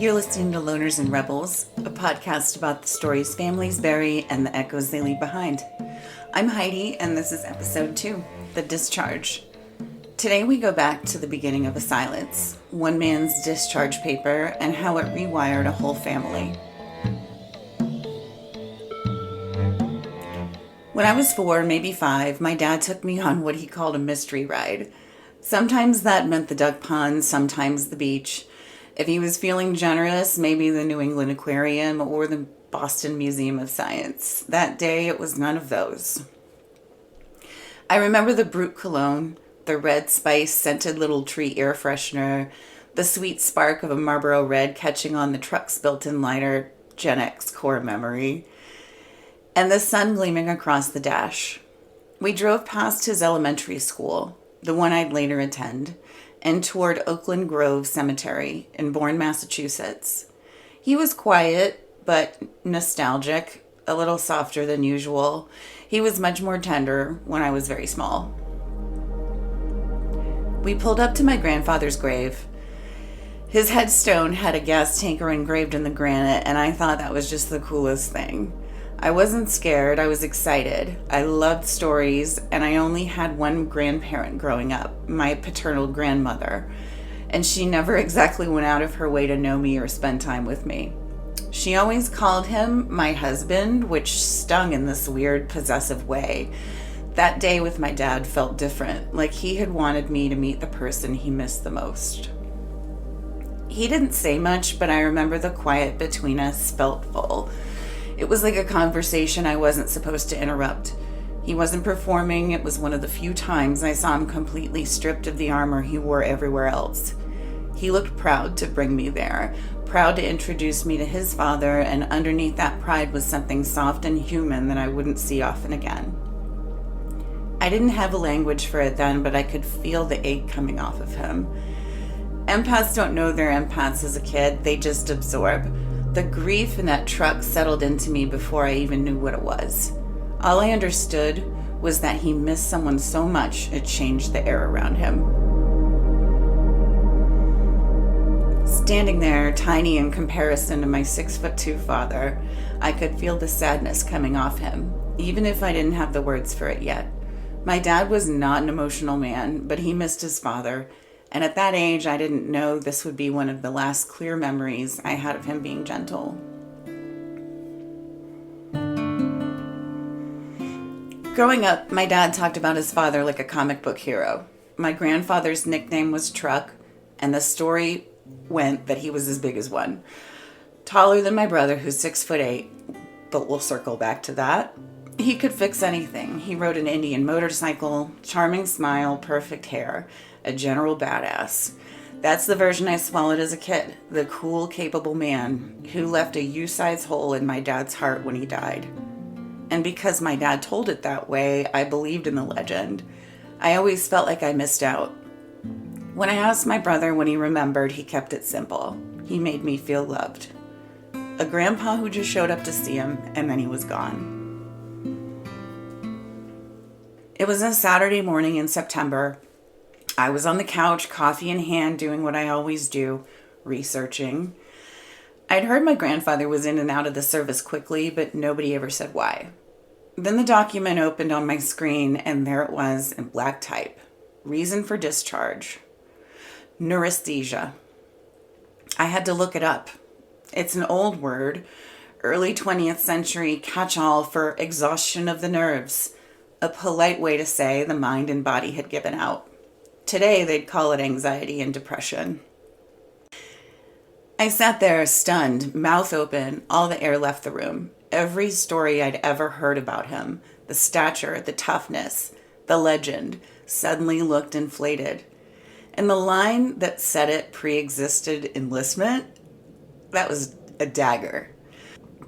You're listening to Loners and Rebels, a podcast about the stories families bury and the echoes they leave behind. I'm Heidi, and this is episode 2, The Discharge. Today we go back to the beginning of a silence, one man's discharge paper, and how it rewired a whole family. When I was 4, maybe 5, my dad took me on what he called a mystery ride. Sometimes that meant the duck pond, sometimes the beach. If he was feeling generous, maybe the New England Aquarium or the Boston Museum of Science. That day, it was none of those. I remember the Brut cologne, the red spice scented little tree air freshener, the sweet spark of a Marlboro Red catching on the truck's built-in lighter, Gen X core memory, and the sun gleaming across the dash. We drove past his elementary school, the one I'd later attend, and toward Oakland Grove Cemetery in Bourne, Massachusetts. He was quiet, but nostalgic, a little softer than usual. He was much more tender when I was very small. We pulled up to my grandfather's grave. His headstone had a gas tanker engraved in the granite, and I thought that was just the coolest thing. I wasn't scared, I was excited. I loved stories, and I only had one grandparent growing up, my paternal grandmother, and she never exactly went out of her way to know me or spend time with me. She always called him my husband, which stung in this weird, possessive way. That day with my dad felt different, like he had wanted me to meet the person he missed the most. He didn't say much, but I remember the quiet between us felt full. It was like a conversation I wasn't supposed to interrupt. He wasn't performing. It was one of the few times I saw him completely stripped of the armor he wore everywhere else. He looked proud to bring me there, proud to introduce me to his father, and underneath that pride was something soft and human that I wouldn't see often again. I didn't have a language for it then, but I could feel the ache coming off of him. Empaths don't know they're empaths as a kid. They just absorb. The grief in that truck settled into me before I even knew what it was. All I understood was that he missed someone so much it changed the air around him. Standing there, tiny in comparison to my 6'2" father, I could feel the sadness coming off him, even if I didn't have the words for it yet. My dad was not an emotional man, but he missed his father. And at that age, I didn't know this would be one of the last clear memories I had of him being gentle. Growing up, my dad talked about his father like a comic book hero. My grandfather's nickname was Truck, and the story went that he was as big as one. Taller than my brother, who's 6'8", but we'll circle back to that. He could fix anything. He rode an Indian motorcycle, charming smile, perfect hair. A general badass. That's the version I swallowed as a kid. The cool, capable man who left a U-size hole in my dad's heart when he died. And because my dad told it that way, I believed in the legend. I always felt like I missed out. When I asked my brother when he remembered, he kept it simple. He made me feel loved. A grandpa who just showed up to see him, and then he was gone. It was a Saturday morning in September. I was on the couch, coffee in hand, doing what I always do, researching. I'd heard my grandfather was in and out of the service quickly, but nobody ever said why. Then the document opened on my screen, and there it was in black type. Reason for discharge. Neurasthenia. I had to look it up. It's an old word, early 20th century catch-all for exhaustion of the nerves, a polite way to say the mind and body had given out. Today, they'd call it anxiety and depression. I sat there stunned, mouth open, all the air left the room. Every story I'd ever heard about him, the stature, the toughness, the legend, suddenly looked inflated. And the line that said it pre-existed enlistment, that was a dagger.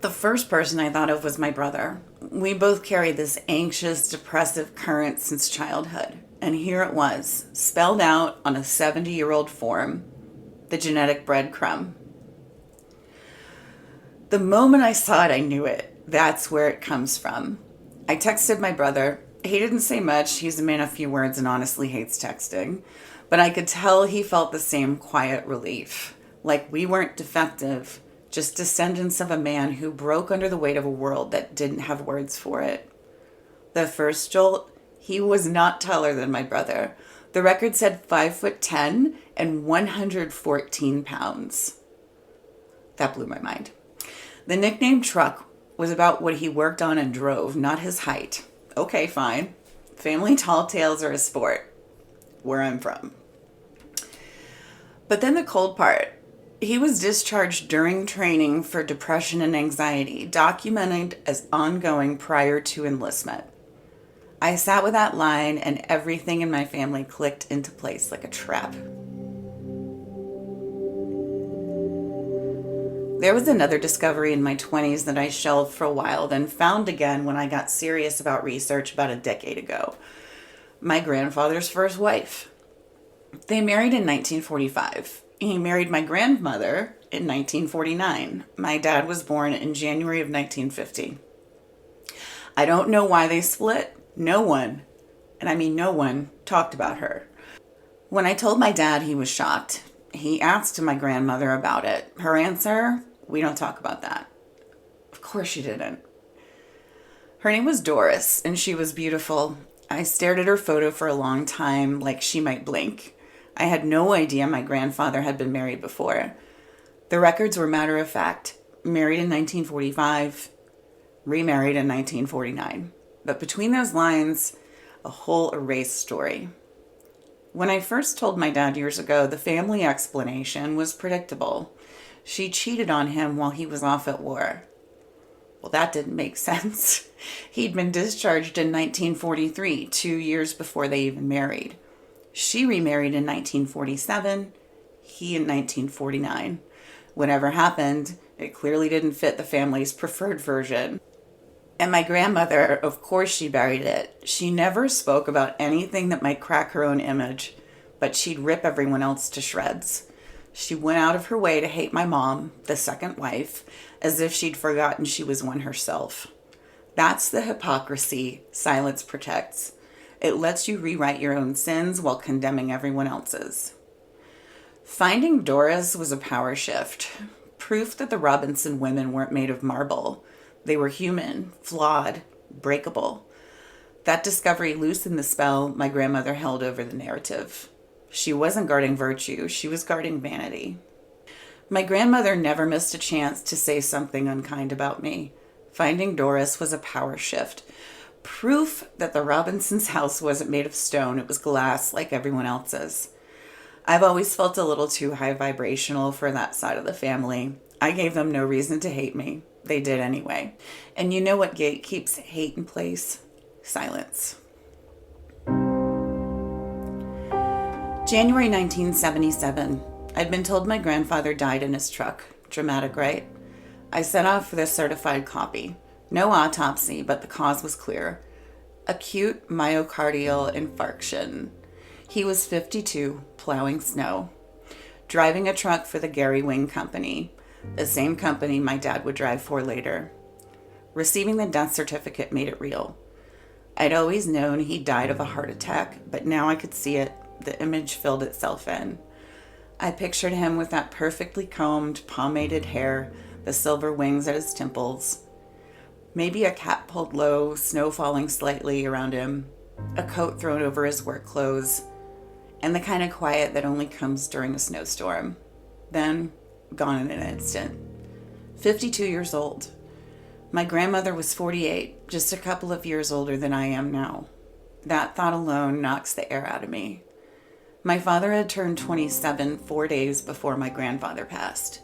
The first person I thought of was my brother. We both carried this anxious, depressive current since childhood. And here it was, spelled out on a 70-year-old form, the genetic breadcrumb. The moment I saw it, I knew it. That's where it comes from. I texted my brother. He didn't say much. He's a man of few words and honestly hates texting. But I could tell he felt the same quiet relief. Like we weren't defective, just descendants of a man who broke under the weight of a world that didn't have words for it. The first jolt, he was not taller than my brother. The record said 5'10" and 114 pounds. That blew my mind. The nickname truck was about what he worked on and drove, not his height. Okay, fine. Family tall tales are a sport, where I'm from. But then the cold part. He was discharged during training for depression and anxiety, documented as ongoing prior to enlistment. I sat with that line and everything in my family clicked into place like a trap. There was another discovery in my 20s that I shelved for a while, then found again when I got serious about research about a decade ago. My grandfather's first wife. They married in 1945. He married my grandmother in 1949. My dad was born in January of 1950. I don't know why they split. No one, and I mean no one, talked about her. When I told my dad, he was shocked. He asked my grandmother about it. Her answer, we don't talk about that. Of course she didn't. Her name was Doris, and she was beautiful. I stared at her photo for a long time, like she might blink. I had no idea my grandfather had been married before. The records were matter of fact. Married in 1945, remarried in 1949. But between those lines, a whole erased story. When I first told my dad years ago, the family explanation was predictable. She cheated on him while he was off at war. Well, that didn't make sense. He'd been discharged in 1943, 2 years before they even married. She remarried in 1947, he in 1949. Whatever happened, it clearly didn't fit the family's preferred version. And my grandmother, of course she buried it. She never spoke about anything that might crack her own image, but she'd rip everyone else to shreds. She went out of her way to hate my mom, the second wife, as if she'd forgotten she was one herself. That's the hypocrisy silence protects. It lets you rewrite your own sins while condemning everyone else's. Finding Doris was a power shift. Proof that the Robinson women weren't made of marble. They were human, flawed, breakable. That discovery loosened the spell my grandmother held over the narrative. She wasn't guarding virtue, she was guarding vanity. My grandmother never missed a chance to say something unkind about me. Finding Doris was a power shift. Proof that the Robinsons' house wasn't made of stone, it was glass like everyone else's. I've always felt a little too high vibrational for that side of the family. I gave them no reason to hate me. They did anyway. And you know what gate keeps hate in place? Silence. January 1977. I'd been told my grandfather died in his truck. Dramatic, right? I sent off for the certified copy. No autopsy, but the cause was clear. Acute myocardial infarction. He was 52, plowing snow, driving a truck for the Gary Wing Company, the same company my dad would drive for later. Receiving the death certificate made it real. I'd always known he died of a heart attack, but now I could see it. The image filled itself in. I pictured him with that perfectly combed, pomaded hair, the silver wings at his temples. Maybe a cap pulled low, snow falling slightly around him, a coat thrown over his work clothes, and the kind of quiet that only comes during a snowstorm. Then, gone in an instant. 52 years old. My grandmother was 48, just a couple of years older than I am now. That thought alone knocks the air out of me. My father had turned 27 4 days before my grandfather passed.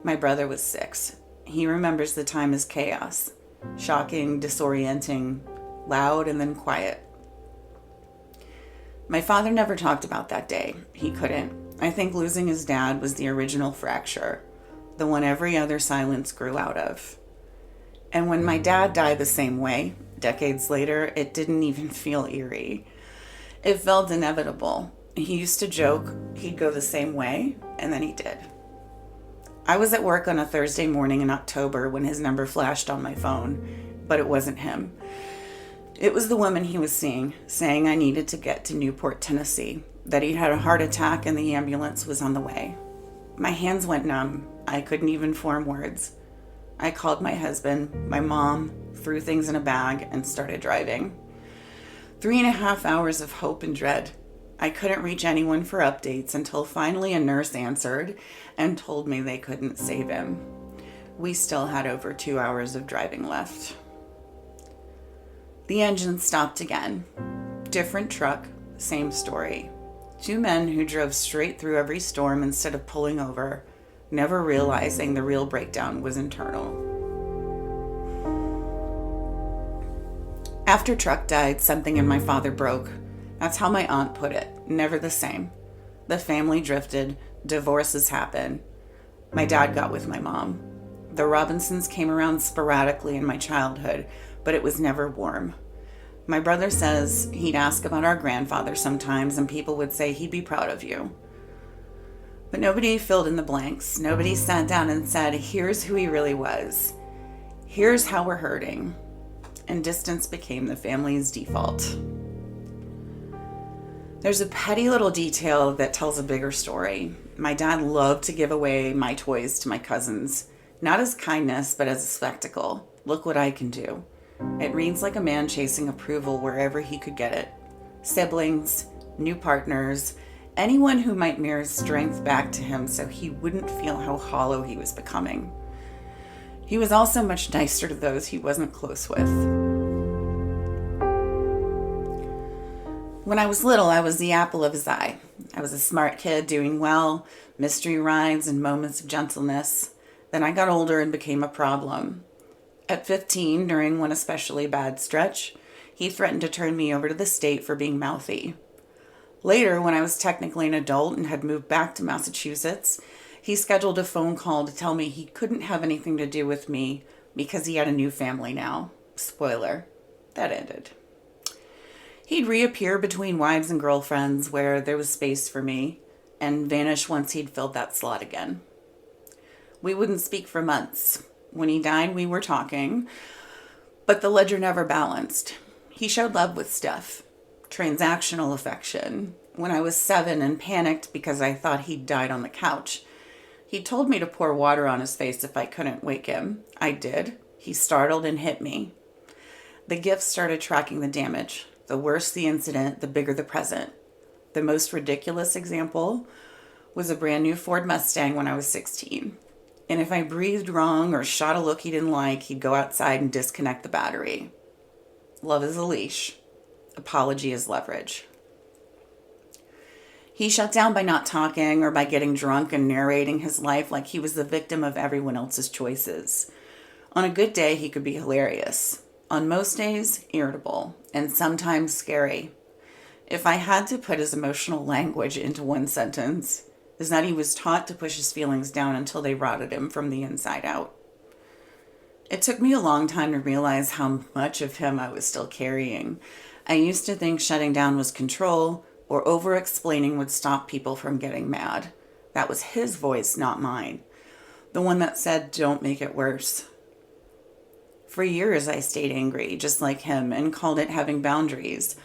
My brother was 6. He remembers the time as chaos. Shocking, disorienting, loud, and then quiet. My father never talked about that day. He couldn't. I think losing his dad was the original fracture, the one every other silence grew out of. And when my dad died the same way, decades later, it didn't even feel eerie. It felt inevitable. He used to joke he'd go the same way, and then he did. I was at work on a Thursday morning in October when his number flashed on my phone, but it wasn't him. It was the woman he was seeing, saying I needed to get to Newport, Tennessee, that he'd had a heart attack and the ambulance was on the way. My hands went numb. I couldn't even form words. I called my husband, my mom, threw things in a bag, and started driving. 3.5 hours of hope and dread. I couldn't reach anyone for updates until finally a nurse answered and told me they couldn't save him. We still had over 2 hours of driving left. The engine stopped again. Different truck, same story. 2 men who drove straight through every storm instead of pulling over, never realizing the real breakdown was internal. After Truck died, something in my father broke. That's how my aunt put it. Never the same. The family drifted. Divorces happened. My dad got with my mom. The Robinsons came around sporadically in my childhood, but it was never warm. My brother says he'd ask about our grandfather sometimes, and people would say he'd be proud of you. But nobody filled in the blanks. Nobody sat down and said, here's who he really was. Here's how we're hurting. And distance became the family's default. There's a petty little detail that tells a bigger story. My dad loved to give away my toys to my cousins, not as kindness, but as a spectacle. Look what I can do. It reads like a man chasing approval wherever he could get it. Siblings, new partners, anyone who might mirror strength back to him so he wouldn't feel how hollow he was becoming. He was also much nicer to those he wasn't close with. When I was little, I was the apple of his eye. I was a smart kid doing well, mystery rides and moments of gentleness. Then I got older and became a problem. At 15, during one especially bad stretch, he threatened to turn me over to the state for being mouthy. Later, when I was technically an adult and had moved back to Massachusetts, he scheduled a phone call to tell me he couldn't have anything to do with me because he had a new family now. Spoiler, that ended. He'd reappear between wives and girlfriends where there was space for me and vanish once he'd filled that slot again. We wouldn't speak for months. When he died, we were talking, but the ledger never balanced. He showed love with stuff, transactional affection. When I was 7 and panicked because I thought he'd died on the couch, he told me to pour water on his face if I couldn't wake him. I did. He startled and hit me. The gifts started tracking the damage. The worse the incident, the bigger the present. The most ridiculous example was a brand new Ford Mustang when I was 16. And if I breathed wrong or shot a look he didn't like, he'd go outside and disconnect the battery. Love is a leash. Apology is leverage. He shut down by not talking or by getting drunk and narrating his life like he was the victim of everyone else's choices. On a good day, he could be hilarious. On most days, irritable and sometimes scary. If I had to put his emotional language into one sentence, is that he was taught to push his feelings down until they rotted him from the inside out. It took me a long time to realize how much of him I was still carrying. I used to think shutting down was control, or over-explaining would stop people from getting mad. That was his voice, not mine. The one that said, don't make it worse. For years, I stayed angry, just like him, and called it having boundaries.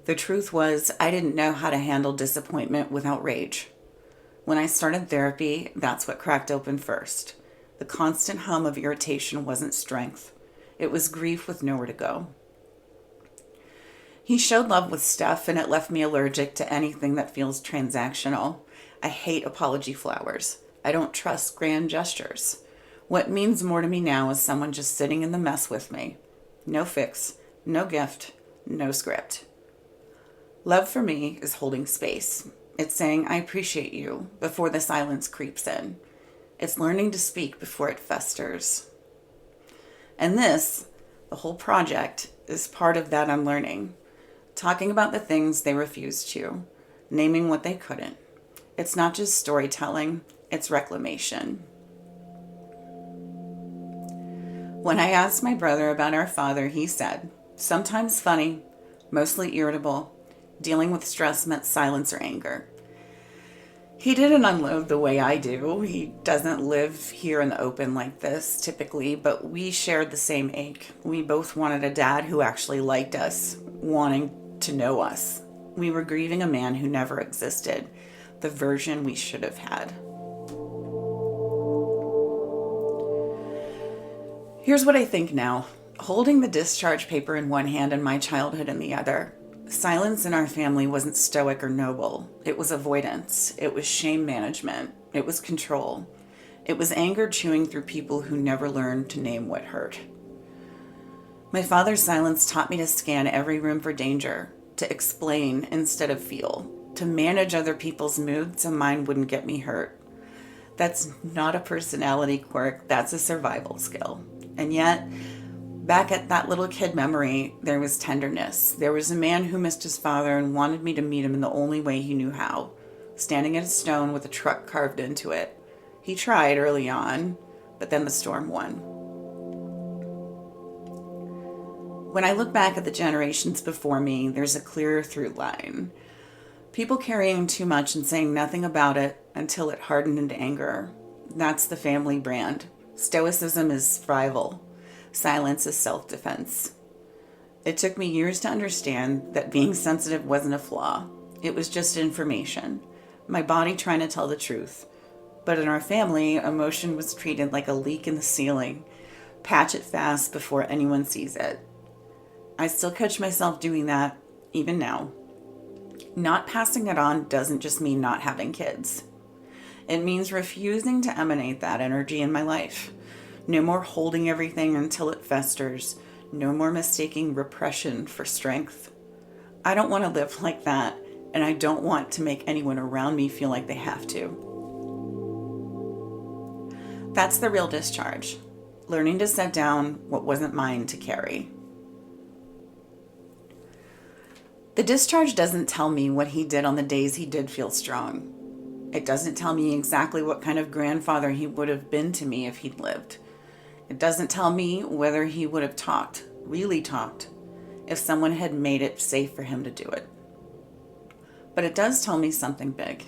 The truth was, I didn't know how to handle disappointment without rage. When I started therapy, that's what cracked open first. The constant hum of irritation wasn't strength. It was grief with nowhere to go. He showed love with stuff, and it left me allergic to anything that feels transactional. I hate apology flowers. I don't trust grand gestures. What means more to me now is someone just sitting in the mess with me. No fix, no gift, no script. Love for me is holding space. It's saying, I appreciate you, before the silence creeps in. It's learning to speak before it festers. And this, the whole project, is part of that unlearning. Talking about the things they refused to, naming what they couldn't. It's not just storytelling, it's reclamation. When I asked my brother about our father, he said, sometimes funny, mostly irritable, dealing with stress meant silence or anger. He didn't unload the way I do. He doesn't live here in the open like this, typically, but we shared the same ache. We both wanted a dad who actually liked us, wanting to know us. We were grieving a man who never existed, the version we should have had. Here's what I think now. Holding the discharge paper in one hand and my childhood in the other, silence in our family wasn't stoic or noble. It was avoidance. It was shame management. It was control. It was anger chewing through people who never learned to name what hurt. My father's silence taught me to scan every room for danger, to explain instead of feel, to manage other people's moods so mine wouldn't get me hurt. That's not a personality quirk, that's a survival skill. And yet, back at that little kid memory, there was tenderness. There was a man who missed his father and wanted me to meet him in the only way he knew how, standing at a stone with a truck carved into it. He tried early on, but then the storm won. When I look back at the generations before me, there's a clearer through line. People carrying too much and saying nothing about it until it hardened into anger. That's the family brand. Stoicism is survival. Silence is self-defense. It took me years to understand that being sensitive wasn't a flaw. It was just information. My body trying to tell the truth. But in our family, emotion was treated like a leak in the ceiling. Patch it fast before anyone sees it. I still catch myself doing that, even now. Not passing it on doesn't just mean not having kids. It means refusing to emanate that energy in my life. No more holding everything until it festers. No more mistaking repression for strength. I don't want to live like that, and I don't want to make anyone around me feel like they have to. That's the real discharge. Learning to set down what wasn't mine to carry. The discharge doesn't tell me what he did on the days he did feel strong. It doesn't tell me exactly what kind of grandfather he would have been to me if he'd lived. It doesn't tell me whether he would have talked, really talked, if someone had made it safe for him to do it. But it does tell me something big.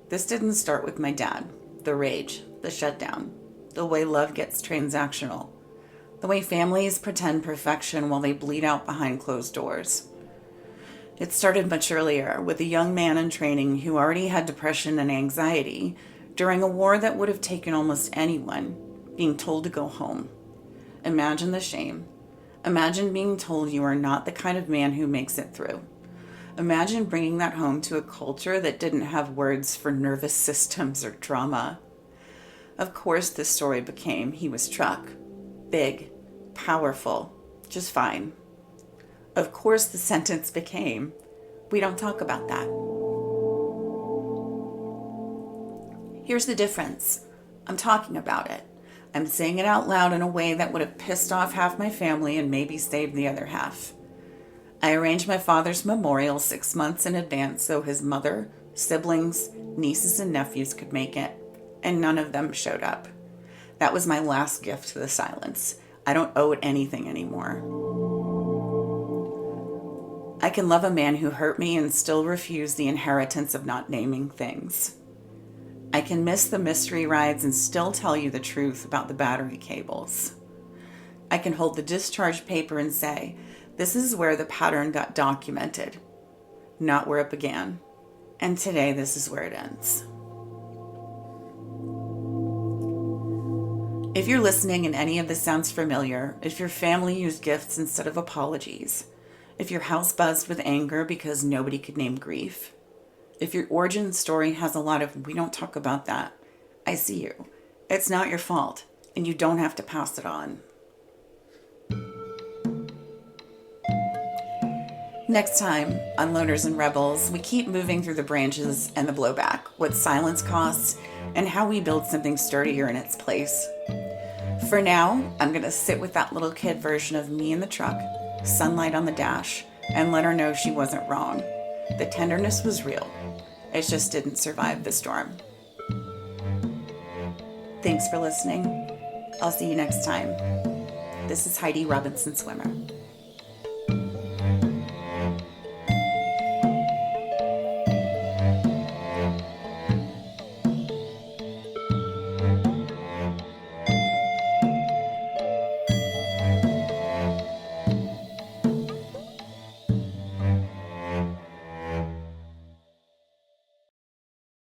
This didn't start with my dad, the rage, the shutdown, the way love gets transactional, the way families pretend perfection while they bleed out behind closed doors. It started much earlier with a young man in training who already had depression and anxiety during a war that would have taken almost anyone, being told to go home. Imagine the shame. Imagine being told you are not the kind of man who makes it through. Imagine bringing that home to a culture that didn't have words for nervous systems or trauma. Of course, the story became he was struck. Big, powerful, just fine. Of course, the sentence became, we don't talk about that. Here's the difference. I'm talking about it. I'm saying it out loud in a way that would have pissed off half my family and maybe saved the other half. I arranged my father's memorial 6 months in advance so his mother, siblings, nieces, and nephews could make it, and none of them showed up. That was my last gift to the silence. I don't owe it anything anymore. I can love a man who hurt me and still refuse the inheritance of not naming things. I can miss the mystery rides and still tell you the truth about the battery cables. I can hold the discharge paper and say, this is where the pattern got documented, not where it began. And today, this is where it ends. If you're listening and any of this sounds familiar, if your family used gifts instead of apologies, if your house buzzed with anger because nobody could name grief, if your origin story has a lot of, we don't talk about that, I see you. It's not your fault, and you don't have to pass it on. Next time on Loners and Rebels, we keep moving through the branches and the blowback, what silence costs, and how we build something sturdier in its place. For now, I'm going to sit with that little kid version of me in the truck, sunlight on the dash, and let her know she wasn't wrong. The tenderness was real. It just didn't survive the storm. Thanks for listening. I'll see you next time. This is Heidi Robinson Swimmer.